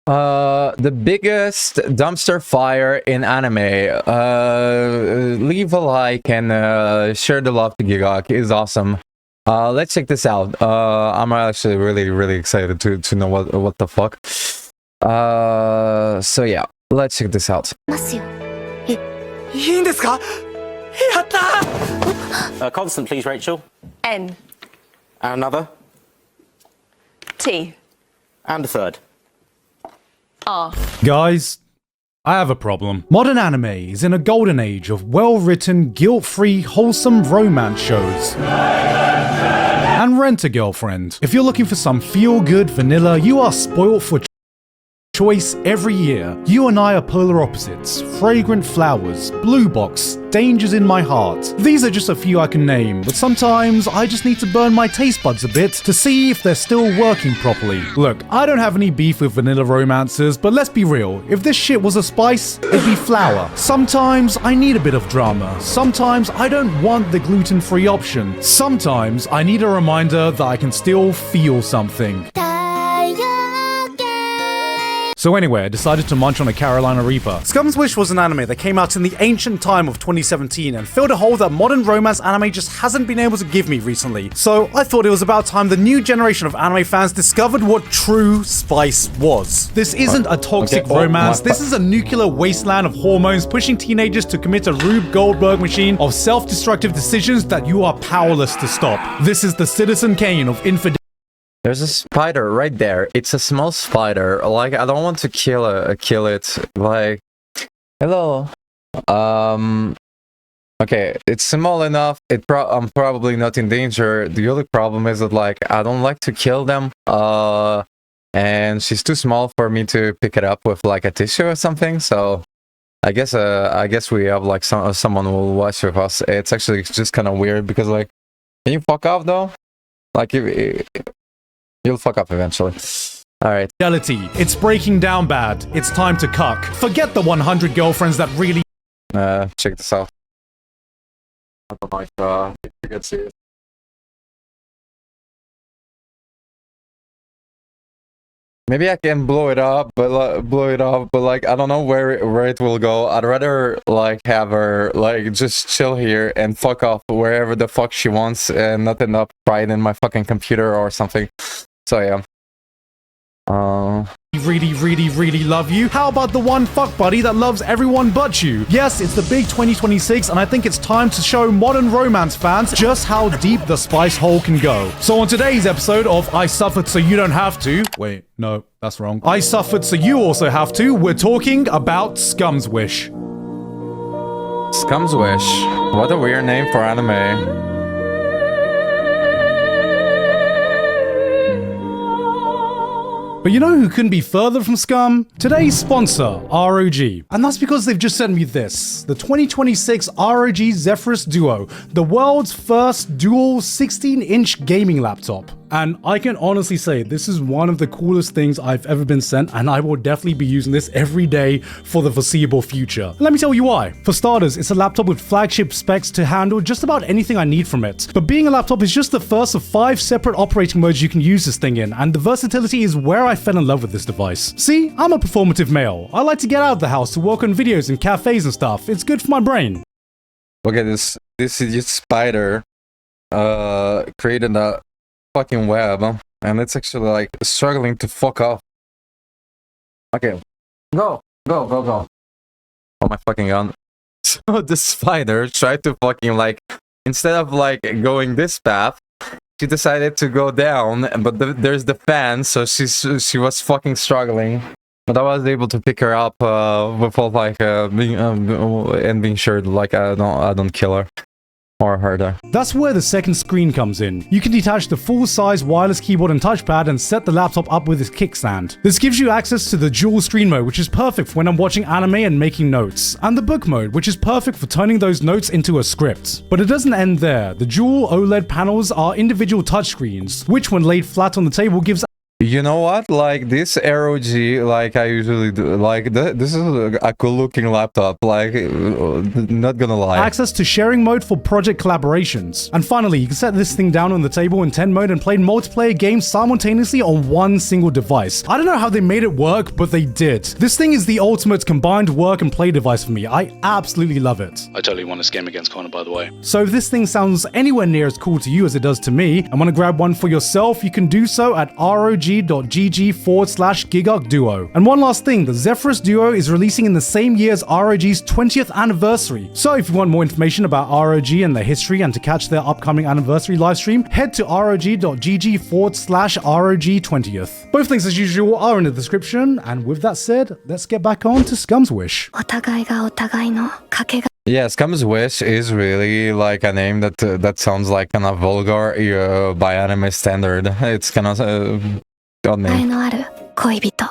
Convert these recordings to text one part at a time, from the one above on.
The biggest dumpster fire in anime. Leave a like and share the love to Gigok. It's awesome. Let's check this out. I'm actually really excited to know what the fuck. So yeah, let's check this out. Constant, please, Rachel. N. And another. T. And a third. R. Guys, I have a problem. Modern anime is in a golden age of well-written, guilt-free, wholesome romance shows. And Rent a Girlfriend. If you're looking for some feel-good vanilla, you are spoilt for choice every year. You and I are polar opposites. Fragrant flowers, blue box, dangers in my heart. These are just a few I can name, but sometimes I just need to burn my taste buds a bit to see if they're still working properly. Look, I don't have any beef with vanilla romances, but let's be real. If this shit was a spice, it'd be flour. Sometimes I need a bit of drama. Sometimes I don't want the gluten-free option. Sometimes I need a reminder that I can still feel something. So anyway, I decided to munch on a Carolina Reaper. Scum's Wish was an anime that came out in the ancient time of 2017 and filled a hole that modern romance anime just hasn't been able to give me recently. So I thought it was about time the new generation of anime fans discovered what true spice was. This isn't a toxic romance, this is a nuclear wasteland of hormones pushing teenagers to commit a Rube Goldberg machine of self-destructive decisions that you are powerless to stop. This is the Citizen Kane of infidelity. There's a spider right there. It's a small spider. Like, I don't want to kill it. Like, hello. Okay, it's small enough. I'm probably not in danger. The only problem is that, like, I don't like to kill them. And she's too small for me to pick it up with like a tissue or something. So I guess we have like someone who will watch with us. It's actually just kind of weird because, like, can you fuck off though? Like, you'll fuck up eventually. Alright. It's breaking down bad. It's time to cuck. Forget the 100 girlfriends that really... Check this out. I don't know if you can see it. Maybe I can blow it up, but like I don't know where it will go. I'd rather like have her like just chill here and fuck off wherever the fuck she wants and not end up right in my fucking computer or something. So yeah. Really love you. How about the one fuck buddy that loves everyone but you? Yes, it's the big 2026 and I think it's time to show modern romance fans just how deep the spice hole can go. So on today's episode of I Suffered So You Don't Have To... Wait, no, that's wrong. I Suffered So You Also Have To, we're talking about Scum's Wish. Scum's Wish. What a weird name for anime. But you know who couldn't be further from Scum? Today's sponsor, ROG. And that's because they've just sent me this. The 2026 ROG Zephyrus Duo, the world's first dual 16-inch gaming laptop. And I can honestly say this is one of the coolest things I've ever been sent, and I will definitely be using this every day for the foreseeable future. Let me tell you why. For starters, it's a laptop with flagship specs to handle just about anything I need from it. But being a laptop is just the first of 5 separate operating modes you can use this thing in, and the versatility is where I fell in love with this device. See, I'm a performative male. I like to get out of the house to work on videos in cafes and stuff. It's good for my brain. Look at this. This is just spider created a fucking web, and it's actually like struggling to fuck off. Okay, go. Oh my fucking god. So the spider tried to fucking like, instead of like going this path, she decided to go down, but there's the fan, so she was fucking struggling. But I was able to pick her up without like being sure like I don't kill her. Or harder. That's where the second screen comes in. You can detach the full-size wireless keyboard and touchpad and set the laptop up with its kickstand. This gives you access to the dual screen mode, which is perfect for when I'm watching anime and making notes, and the book mode, which is perfect for turning those notes into a script. But it doesn't end there. The dual OLED panels are individual touchscreens, which when laid flat on the table gives You know what? Like this ROG, like I usually do. Like this is a cool looking laptop. Like, not gonna lie. Access to sharing mode for project collaborations. And finally, you can set this thing down on the table in 10 mode and play multiplayer games simultaneously on one single device. I don't know how they made it work, but they did. This thing is the ultimate combined work and play device for me. I absolutely love it. I totally won this game against Connor, by the way. So if this thing sounds anywhere near as cool to you as it does to me, and want to grab one for yourself, you can do so at rog.gg/Gigarc Duo. And one last thing, the Zephyrus Duo is releasing in the same year as ROG's 20th anniversary. So if you want more information about ROG and their history and to catch their upcoming anniversary livestream, head to rog.gg/ROG20th. Both links as usual are in the description, and with that said, let's get back on to Scum's Wish. お互いがお互いの賭けが Yeah, Scum's Wish is really like a name that sounds like kind of vulgar by anime standard. It's kind of odd 愛 name. のある恋人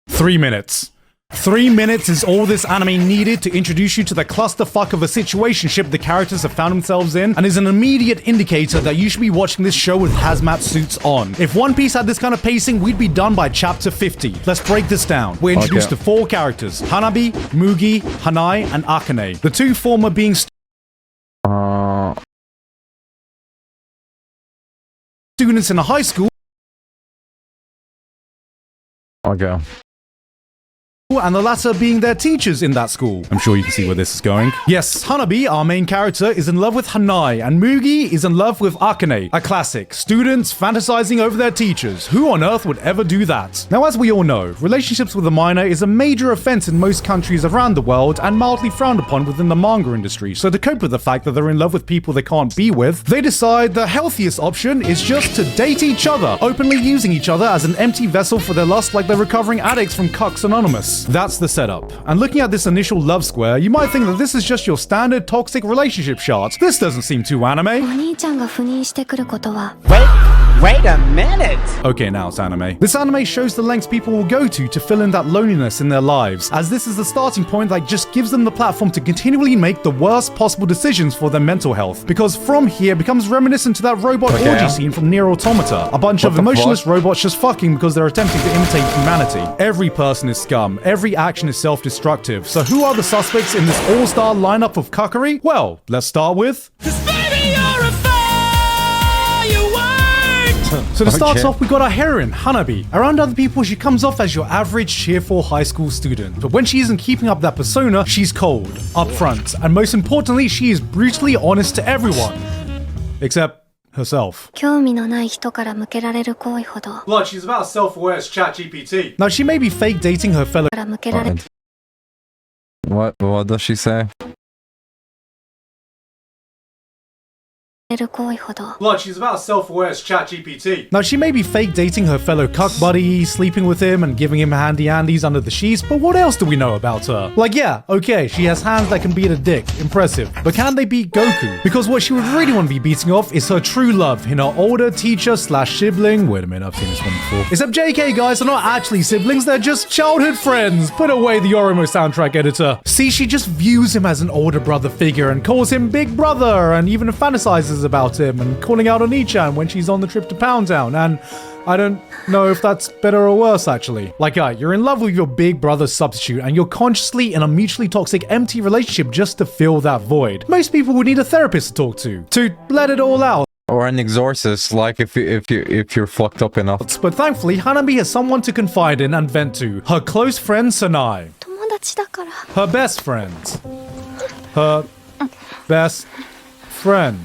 3 minutes. 3 minutes is all this anime needed to introduce you to the clusterfuck of a situationship the characters have found themselves in, and is an immediate indicator that you should be watching this show with hazmat suits on. If One Piece had this kind of pacing, we'd be done by chapter 50. Let's break this down. We're introduced to 4 characters: Hanabi, Mugi, Hanai, and Akane. The 2 former being students in a high school, Okay. and the latter being their teachers in that school. I'm sure you can see where this is going. Yes, Hanabi, our main character, is in love with Hanai, and Mugi is in love with Akane. A classic. Students fantasizing over their teachers. Who on earth would ever do that? Now, as we all know, relationships with a minor is a major offense in most countries around the world and mildly frowned upon within the manga industry. So to cope with the fact that they're in love with people they can't be with, they decide the healthiest option is just to date each other, openly using each other as an empty vessel for their lust like they're recovering addicts from Cucks Anonymous. That's the setup. And looking at this initial love square, you might think that this is just your standard toxic relationship chart. This doesn't seem too お anime. 兄ちゃんが赴任してくることは Wait a minute! Okay, now it's anime. This anime shows the lengths people will go to fill in that loneliness in their lives, as this is the starting point that just gives them the platform to continually make the worst possible decisions for their mental health. Because from here it becomes reminiscent to that robot orgy scene from Nier Automata. A bunch of the emotionless fuck? robots just fucking because they're attempting to imitate humanity. Every person is scum. Every action is self-destructive. So who are the suspects in this all-star lineup of cuckery? Well, let's start with... So to start off, we got our heroine, Hanabi. Around other people, she comes off as your average, cheerful high school student. But when she isn't keeping up that persona, she's cold, upfront, and most importantly, she is brutally honest to everyone. Except herself. 興味のない人から向けられる行為ほど Blood, she's about as self-aware as ChatGPT. Now, she may be fake dating her fellow から向けられ What does she say? る行為ほど Blood, she's about as self-aware as ChatGPT. Now, she may be fake dating her fellow cuck buddy, sleeping with him and giving him handy-andies under the sheets, but what else do we know about her? Like, yeah, okay, she has hands that can beat a dick. Impressive. But can they beat Goku? Because what she would really want to be beating off is her true love in her older teacher/sibling. Wait a minute, I've seen this one before. Except JK, guys, they're not actually siblings, they're just childhood friends. Put away the Oromo soundtrack editor. See, she just views him as an older brother figure and calls him Big Brother, and even fantasizes about him and calling out on Ichan when she's on the trip to Pound Town, and I don't know if that's better or worse, actually. Like, you're in love with your big brother substitute, and you're consciously in a mutually toxic, empty relationship just to fill that void. Most people would need a therapist to talk to let it all out. Or an exorcist, like if you're fucked up enough. But thankfully, Hanabi has someone to confide in and vent to. Her close friend, Sanai. 友達だから Her best friend. Her best friend.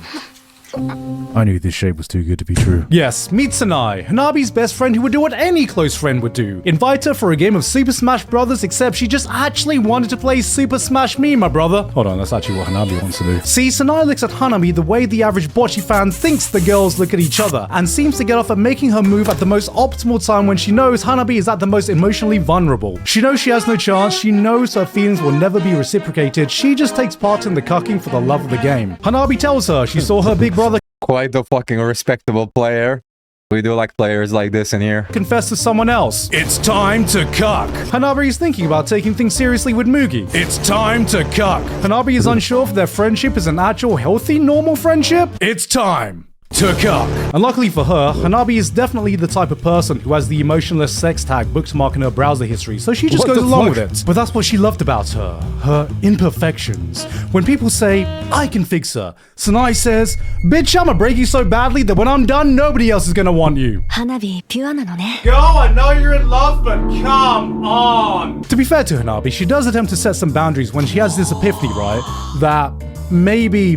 I knew this shape was too good to be true. Yes, meet Sanai, Hanabi's best friend who would do what any close friend would do. Invite her for a game of Super Smash Brothers, except she just actually wanted to play Super Smash Me, my brother. Hold on, that's actually what Hanabi wants to do. See, Sanai looks at Hanabi the way the average bocce fan thinks the girls look at each other, and seems to get off at making her move at the most optimal time when she knows Hanabi is at the most emotionally vulnerable. She knows she has no chance, she knows her feelings will never be reciprocated, she just takes part in the cucking for the love of the game. Hanabi tells her she saw her big brother Quite a fucking respectable player. We do like players like this in here. confess to someone else. It's time to cuck. Hanabi is thinking about taking things seriously with Mugi. It's time to cuck. Hanabi is unsure if their friendship is an actual healthy, normal friendship. It's time to cock. And luckily for her, Hanabi is definitely the type of person who has the emotionless sex tag bookmarked in her browser history, so she just What goes the along fuck? with it. But that's what she loved about her imperfections. When people say, I can fix her, Sanai says, bitch, I'ma break you so badly that when I'm done, nobody else is gonna want you. 花火ピュアなのね。 Girl, I know you're in love, but come on. To be fair to Hanabi, she does attempt to set some boundaries when she has this epiphany, right? That maybe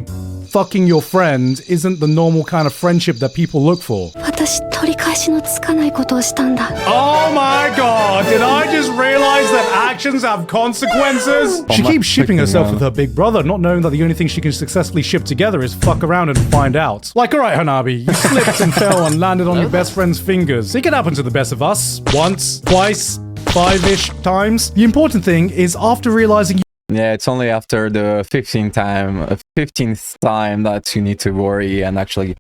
fucking your friend isn't the normal kind of friendship that people look for. 私取り返しのつかないことをしたんだ。 Oh my god, did I just realize that actions have consequences? She my keeps shipping freaking herself God. with her big brother, not knowing that the only thing she can successfully ship together is fuck around and find out. Like, alright, Hanabi, you slipped and fell and landed on your best friend's fingers. It can happen to the best of us. Once, twice, 5-ish times. The important thing is after realizing Yeah, it's only after the 15th time that you need to worry and actually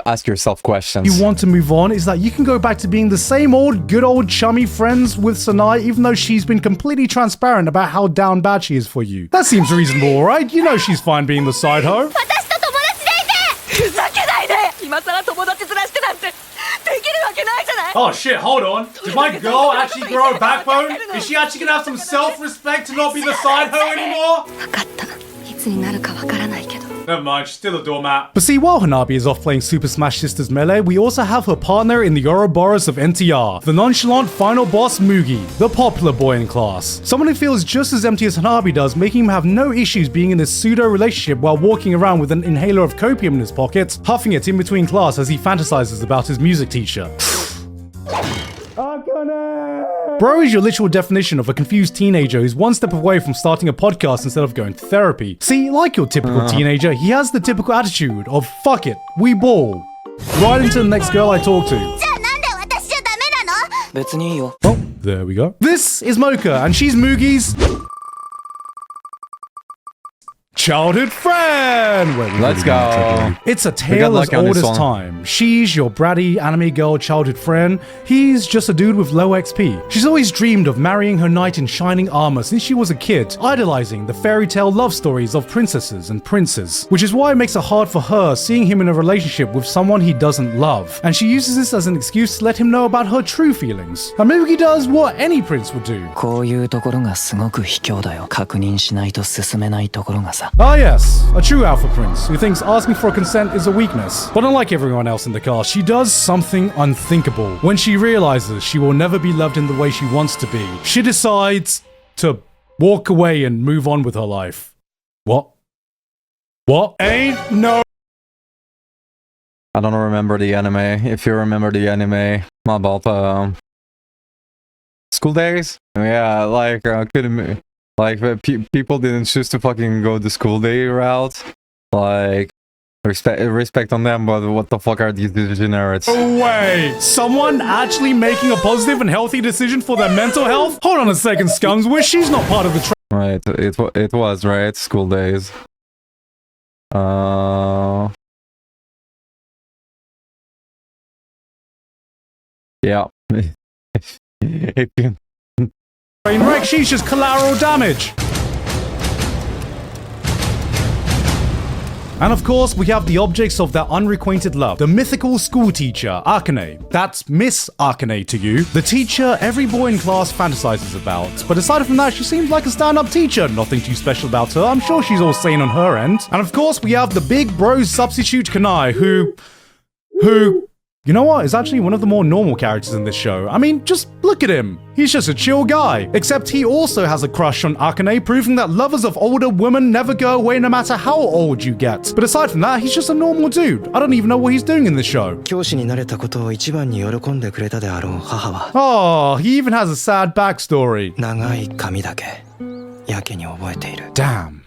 ask yourself questions. you want to move on is that you can go back to being the same old good old chummy friends with Sanai, even though she's been completely transparent about how down bad she is for you. That seems reasonable, right? You know she's fine being the side hoe. 私と友達でいてふざけないで今さら友達ずらしてなんてできるわけないじゃない Oh shit, hold on. Did my girl actually grow a backbone? Is she actually gonna have some self-respect to not be the side hoe anymore? 分かった。いつになるかわからないけど。 Never mind, she's still a doormat. But see, while Hanabi is off playing Super Smash Sisters Melee, we also have her partner in the Ouroboros of NTR, the nonchalant final boss Mugi, the popular boy in class. Someone who feels just as empty as Hanabi does, making him have no issues being in this pseudo-relationship while walking around with an inhaler of copium in his pocket, huffing it in between class as he fantasizes about his music teacher. Bro is your literal definition of a confused teenager who's one step away from starting a podcast instead of going to therapy. See, like your typical teenager, he has the typical attitude of fuck it, we ball. Right into the next girl I talk to. じゃあなんで私じゃダメなの別にいいよ Oh, there we go. This is Mocha, and she's Mugi's childhood friend. Wait, we Let's really got go. trouble. It's a tale as lucky on old this as one. time. She's your bratty anime girl childhood friend. He's just a dude with low XP. She's always dreamed of marrying her knight in shining armor since she was a kid, idolizing the fairy tale love stories of princesses and princes, which is why it makes it hard for her seeing him in a relationship with someone he doesn't love. And she uses this as an excuse to let him know about her true feelings. And Mugi does what any prince would do. こういうところがすごく卑怯だよ確認しないと進めないところがさ Ah yes, a true alpha prince who thinks asking for consent is a weakness. But unlike everyone else in the cast, she does something unthinkable. When she realizes she will never be loved in the way she wants to be, she decides to walk away and move on with her life. What? What? Ain't no... I don't remember the anime. If you remember the anime about school days, yeah, like couldn't like people didn't choose to fucking go the school day route. Like respect on them, but what the fuck are these degenerates? No way! Someone actually making a positive and healthy decision for their mental health? Hold on a second, Scums, where she's not part of the Right, it was right school days. Yeah. If you- train wreck, she's just collateral damage. And of course, we have the objects of their unrequited love. The mythical school teacher, Akane. That's Miss Akane to you. The teacher every boy in class fantasizes about. But aside from that, she seems like a stand-up teacher. Nothing too special about her. I'm sure she's all sane on her end. And of course, we have the big bro substitute Kanai, who... You know what? Is actually one of the more normal characters in this show. I mean, just look at him. He's just a chill guy. Except he also has a crush on Akane, proving that lovers of older women never go away no matter how old you get. But aside from that, he's just a normal dude. I don't even know what he's doing in this show. 教師になれたことを一番に喜んでくれたであろう母は Oh, he even has a sad backstory. 長い髪だけやけに覚えている Damn.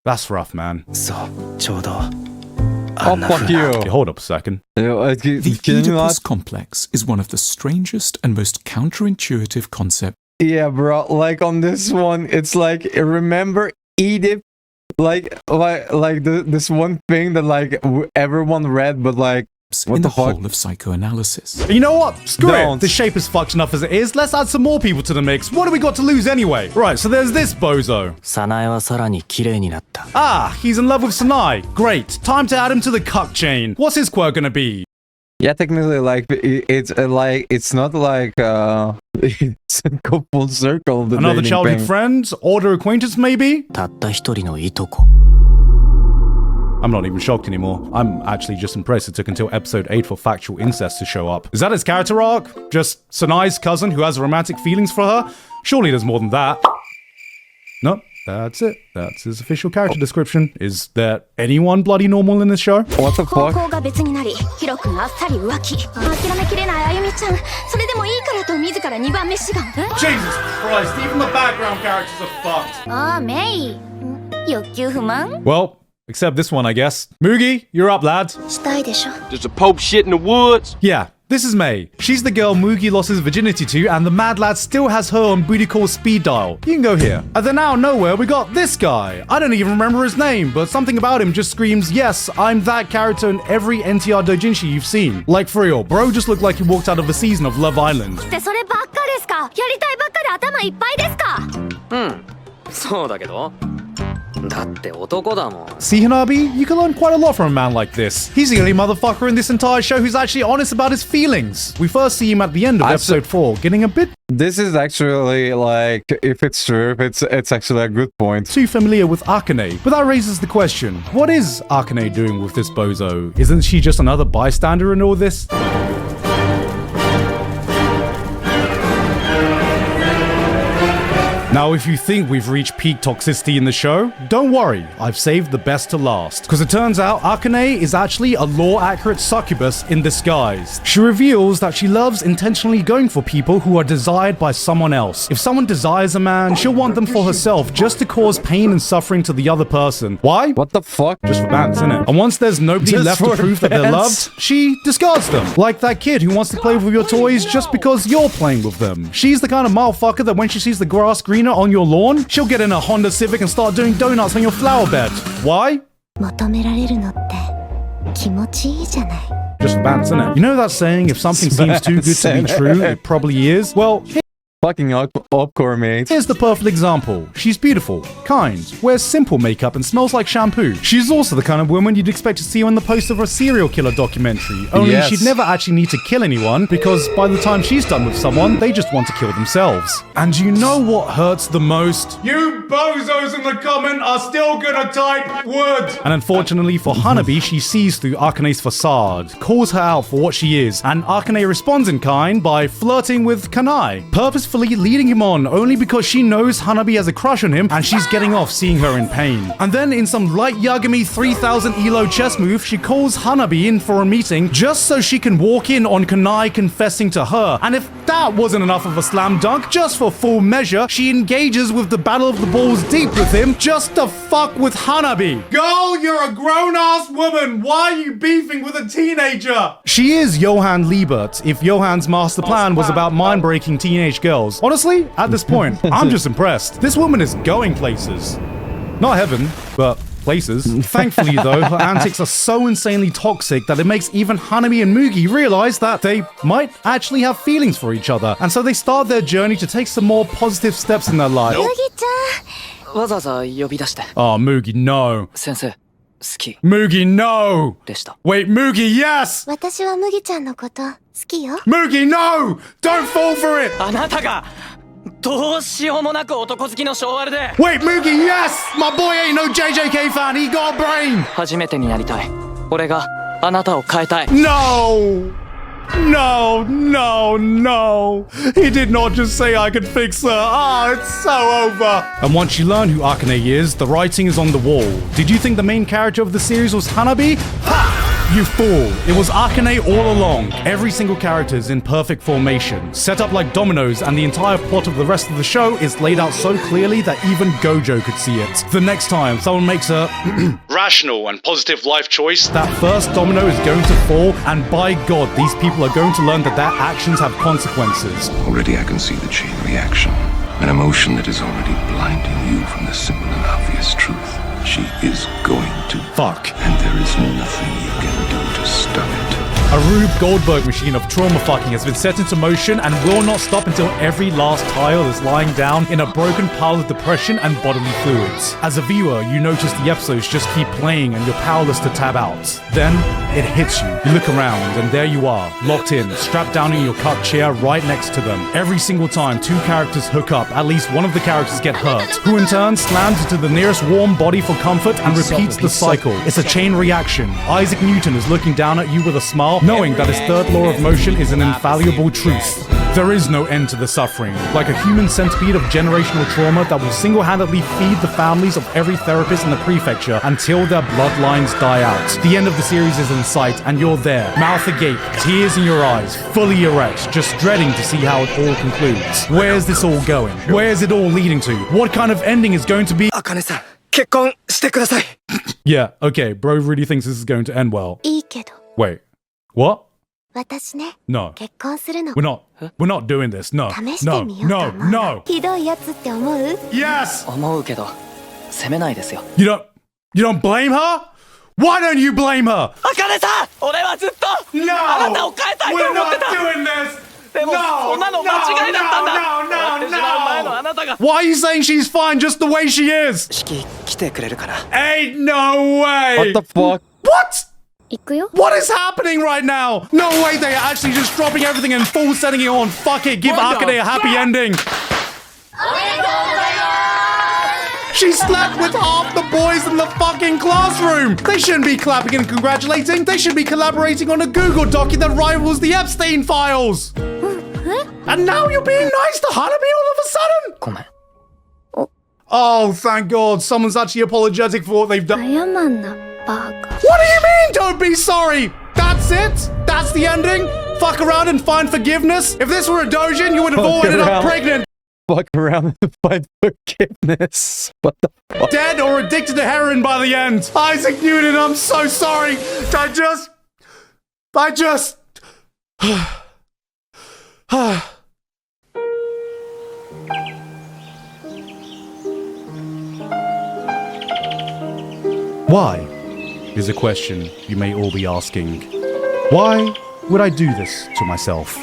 That's rough, man. そうちょうど Oh, fuck you. Okay, hold up a second. Can The you not? Oedipus complex is one of the strangest and most counterintuitive concepts Yeah, bro. Like on this one, it's like remember Oedip, like this one thing that like everyone read, but like steps What in the the fuck? whole of psychoanalysis. You know what? Screw Don't. it. This shape is fucked enough as it is. Let's add some more people to the mix. What do we got to lose anyway? Right, so there's this bozo. 早苗はさらに綺麗になった Ah, he's in love with Sanai. Great. Time to add him to the cuck chain. What's his quirk gonna be? Yeah, technically, like it's not like it's a go full circle. The Another dating childhood thing. friend? Older acquaintance maybe? たった一人のいとこ I'm not even shocked anymore. I'm actually just impressed it took until episode 8 for factual incest to show up. Is that his character arc? Just Sanai's cousin who has romantic feelings for her? Surely there's more than that. Nope, that's it. That's his official character description. Is there anyone bloody normal in this show? What the 方 fuck? 向が別になりヒロ君あっさり浮気諦めきれないあゆみちゃんそれでもいいからと自ら2番目志願 Jesus Christ, even the background characters are fucked. ああメイ欲求不満 Well, except this one, I guess. Moogie, you're up, lad. したいでしょ Does the Pope shit in the woods? Yeah, this is May. She's the girl Moogie lost his virginity to, and the mad lad still has her on booty call speed dial. You can go here. And then out of nowhere, we got this guy. I don't even remember his name, but something about him just screams, yes, I'm that character in every NTR doujinshi you've seen. Like for real, bro just looked like he walked out of a season of Love Island. ってそればっかですかやりたいばっかで頭いっぱいですかそうだけどだって男だもん See, Hanabi, you can learn quite a lot from a man like this. He's the only motherfucker in this entire show who's actually honest about his feelings. We first see him at the end of episode 4, getting a bit This is actually like, if it's true, if it's actually a good point. too familiar with Akane. But that raises the question, what is Akane doing with this bozo? Isn't she just another bystander in all this? Now, if you think we've reached peak toxicity in the show, don't worry, I've saved the best to last. Because it turns out Akane is actually a law-accurate succubus in disguise. She reveals that she loves intentionally going for people who are desired by someone else. If someone desires a man, she'll want them for herself just to cause pain and suffering to the other person. Why? What the fuck? Just for bands, innit? And once there's nobody Just left to for prove that they're bands. loved, she discards them. Like that kid who wants to play with your toys just because you're playing with them. She's the kind of motherfucker that when she sees the grass greener on your lawn, she'll get in a Honda Civic and start doing donuts on your flower bed. Why? 求められるのって気持ちいいじゃない Just for bands, innit? You know that saying, if something seems too good to be true, it probably is? Well, Fucking opcore, mate. here's the perfect example. She's beautiful, kind, wears simple makeup and smells like shampoo. She's also the kind of woman you'd expect to see on the poster of a serial killer documentary. Only Yes. she'd never actually need to kill anyone because by the time she's done with someone, they just want to kill themselves. And you know what hurts the most? You bozos in the comment are still gonna type wood. And unfortunately for Hanabi, she sees through Akane's facade, calls her out for what she is, and Akane responds in kind by flirting with Kanai, purposefully leading him on only because she knows Hanabi has a crush on him and she's getting off seeing her in pain. And then in some light Yagami 3000 elo chess move, she calls Hanabi in for a meeting just so she can walk in on Kanai confessing to her. And if that wasn't enough of a slam dunk, just for full measure, she engages with the battle of the balls deep with him just to fuck with Hanabi. Girl, you're a grown-ass woman. Why are you beefing with a teenager? She is Johann Liebert if Johann's master plan was about mind-breaking teenage girls. Honestly, at this point, I'm just impressed. This woman is going places. Not heaven, but places. Thankfully, though, her antics are so insanely toxic that it makes even Hanami and Mugi realize that they might actually have feelings for each other. And so they start their journey to take some more positive steps in their life. 麦ちゃんわざわざ呼び出して Oh, Mugi, no. 先生好き Mugi, no. でした Wait, Mugi, yes. 私は麦ちゃんのこと好きよ Mugi, no. Don't fall for it. あなたがどうしようもなく男好きの性悪で Wait, Mugi, yes. My boy ain't no JJK fan. He got a brain. 初めてになりたい俺があなたを変えたい No. No, no, no. He did not just say I could fix her. Ah, it's so over. And once you learn who Akane is, the writing is on the wall. Did you think the main character of the series was Hanabi? Ha! You fool. It was Akane all along. Every single character is in perfect formation, set up like dominoes, and the entire plot of the rest of the show is laid out so clearly that even Gojo could see it. The next time someone makes a Rational and positive life choice. that first domino is going to fall, and by God, these people are going to learn that their actions have consequences. Already I can see the chain reaction. An emotion that is already blinding you from the simple and obvious truth. She is going to Fuck. and there is nothing you can do to stop it. A Rube Goldberg machine of trauma fucking has been set into motion and will not stop until every last tile is lying down in a broken pile of depression and bodily fluids. As a viewer, you notice the episodes just keep playing and you're powerless to tab out. Then, it hits you. You look around and there you are, locked in, strapped down in your cut chair right next to them. Every single time two characters hook up, at least one of the characters get hurt, who in turn slams into the nearest warm body for comfort and repeats the cycle. It's a chain reaction. Isaac Newton is looking down at you with a smile, knowing that his third law of motion is an infallible truth. There is no end to the suffering, like a human centipede of generational trauma that will single-handedly feed the families of every therapist in the prefecture until their bloodlines die out. The end of the series is in sight, and you're there, mouth agape, tears in your eyes, fully erect, just dreading to see how it all concludes. Where's this all going? Where's it all leading to? What kind of ending is going to be— Akane-san, 結婚してください. Yeah, okay, bro really thinks this is going to end well. いいけど Wait, what? 私ね No. 結婚するの We're not doing this. No. 試してみようと思う No. ひどいやつって思う Yes! 思うけど責めないですよ。 You don't blame her? Why don't you blame her? 茜さん、俺はずっと No! あなたを変えたいと We're 思って not た。 doing this! でも、 No! そんなの間違いだったんだ。 No! 終わってしまう前のあなたが。 Why are you saying she's fine just the way she is? 式来てくれるかな? Ain't no way! What the fuck? What? 行くよ What is happening right now? No way, they're actually just dropping everything and full setting it on. Fuck it, give Akane a happy ending. She slept with half the boys in the fucking classroom. They shouldn't be clapping and congratulating. They should be collaborating on a Google document that rivals the Epstein files. And now you're being nice to Hanabi all of a sudden? ごめん。 Oh, thank God. Someone's actually apologetic for what they've done. 謝んなバカ What do you mean, don't be sorry? That's it? That's the ending? Fuck around and find forgiveness? If this were a dojin, you would have all ended up pregnant, Fuck around and find forgiveness. What the fuck? dead, or addicted to heroin by the end. Isaac Newton, I'm so sorry. I just... Why? Is a question you may all be asking. Why would I do this to myself?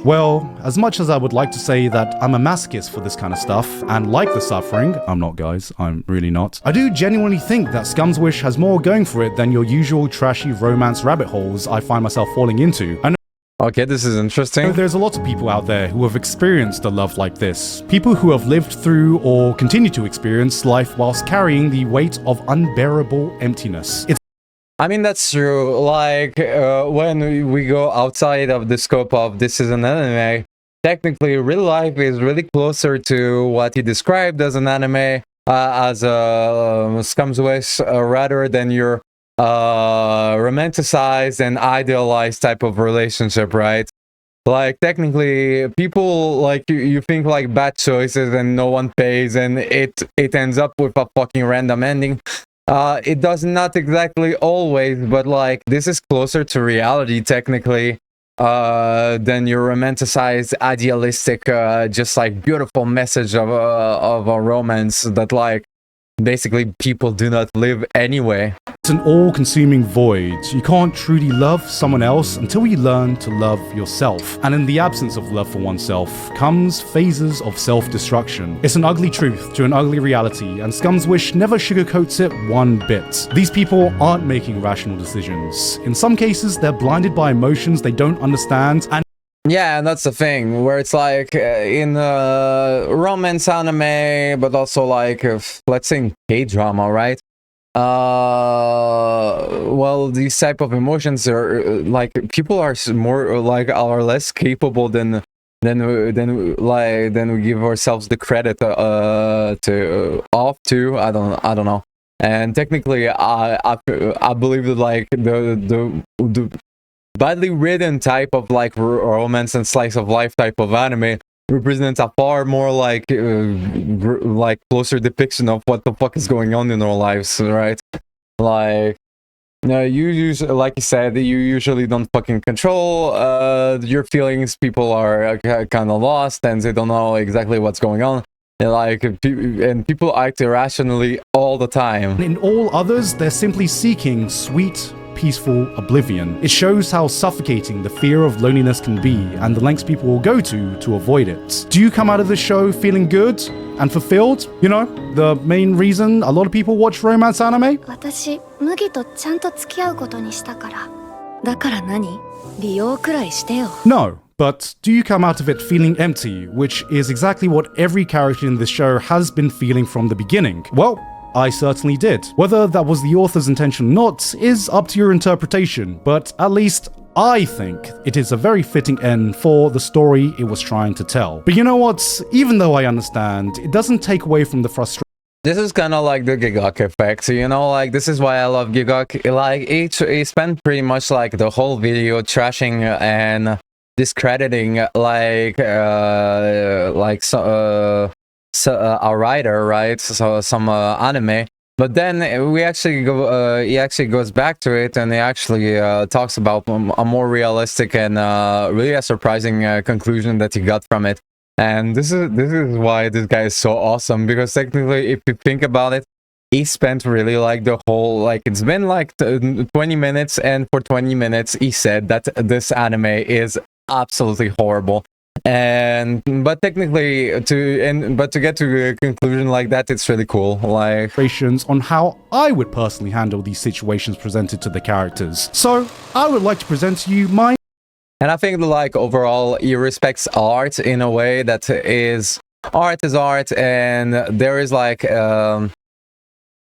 Well, as much as I would like to say that I'm a masochist for this kind of stuff and like the suffering, I'm not, guys, I'm really not. I do genuinely think that Scum's Wish has more going for it than your usual trashy romance rabbit holes I find myself falling into. Okay, this is interesting. There's a lot of people out there who have experienced a love like this. People who have lived through or continue to experience life whilst carrying the weight of unbearable emptiness. I mean, that's true. Like, when we go outside of the scope of this is an anime, technically real life is really closer to what he described as an anime, as a Scum's Wish, rather than your romanticized and idealized type of relationship, right? Like, technically, people, like, you think, like, bad choices and no one pays and it ends up with a fucking random ending. It does not exactly always, but, like, this is closer to reality, technically, than your romanticized, idealistic, just, like, beautiful message of a romance that, like, basically people do not live anyway. It's an all-consuming void. You can't truly love someone else until you learn to love yourself. And in the absence of love for oneself comes phases of self-destruction. It's an ugly truth to an ugly reality, and Scum's Wish never sugarcoats it one bit. These people aren't making rational decisions. In some cases, they're blinded by emotions they don't understand, and yeah, and that's the thing, where it's like in romance anime, but also like, let's say in K-drama, right? Well, these type of emotions are like, people are more like, are less capable than we give ourselves the credit to. I don't know. And technically, I believe that like the badly written type of like romance and slice of life type of anime represents a far more like closer depiction of what the fuck is going on in our lives, right? Like, you usually, like you said, you usually don't fucking control your feelings. People are kind of lost and they don't know exactly what's going on. And people act irrationally all the time. in all others, they're simply seeking sweet, peaceful oblivion. It shows how suffocating the fear of loneliness can be and the lengths people will go to avoid it. Do you come out of the show feeling good and fulfilled? You know, the main reason a lot of people watch romance anime? 私、麦とちゃんと付き合うことにしたから。だから何？利用くらいしてよ。 No. But do you come out of it feeling empty, which is exactly what every character in this show has been feeling from the beginning? Well, I certainly did. Whether that was the author's intention or not is up to your interpretation, but at least I think it is a very fitting end for the story it was trying to tell. But you know what? Even though I understand, it doesn't take away from the frustration. This is kind of like the Gigok effect, you know, like this is why I love Gigok. Like he spent pretty much like the whole video trashing and discrediting like a writer, right? So some anime. But then we actually go. He actually goes back to it, and he actually talks about a more realistic and really a surprising conclusion that he got from it. And this is why this guy is so awesome, because technically, if you think about it, he spent really like the whole, like it's been like 20 minutes, and for 20 minutes he said that this anime is absolutely horrible. But technically to get to a conclusion like that, it's really cool. Like On how I would personally handle these situations presented to the characters. So I would like to present to you my. And I think like overall he respects art in a way that is art, and there is like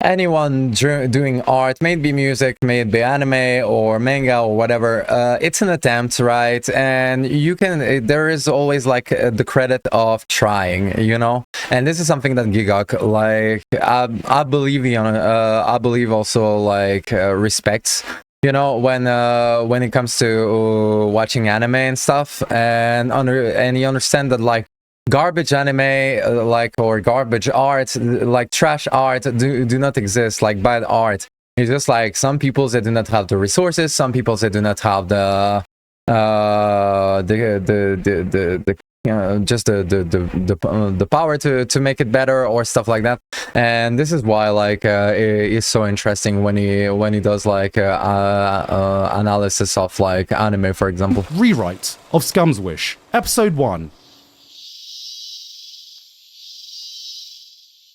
anyone doing art, maybe music, maybe anime or manga or whatever, it's an attempt, right? And you can, there is always like the credit of trying, you know? And this is something that Gigok, like, I believe also like respects, you know, when it comes to watching anime and stuff, and you understand that like garbage anime or garbage art, like trash art, do not exist. Like bad art, it's just like some people that do not have the resources, some people that do not have the power to make it better or stuff like that. And this is why like it's so interesting when he does like analysis of like anime, for example. Rewrite of Scum's Wish, episode 1.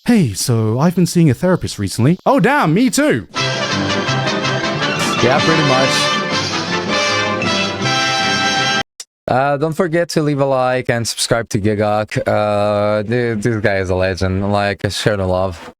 Hey, so I've been seeing a therapist recently. Oh damn, me too! Yeah, pretty much. Don't forget to leave a like and subscribe to Gigok. This guy is a legend. Like, share the love.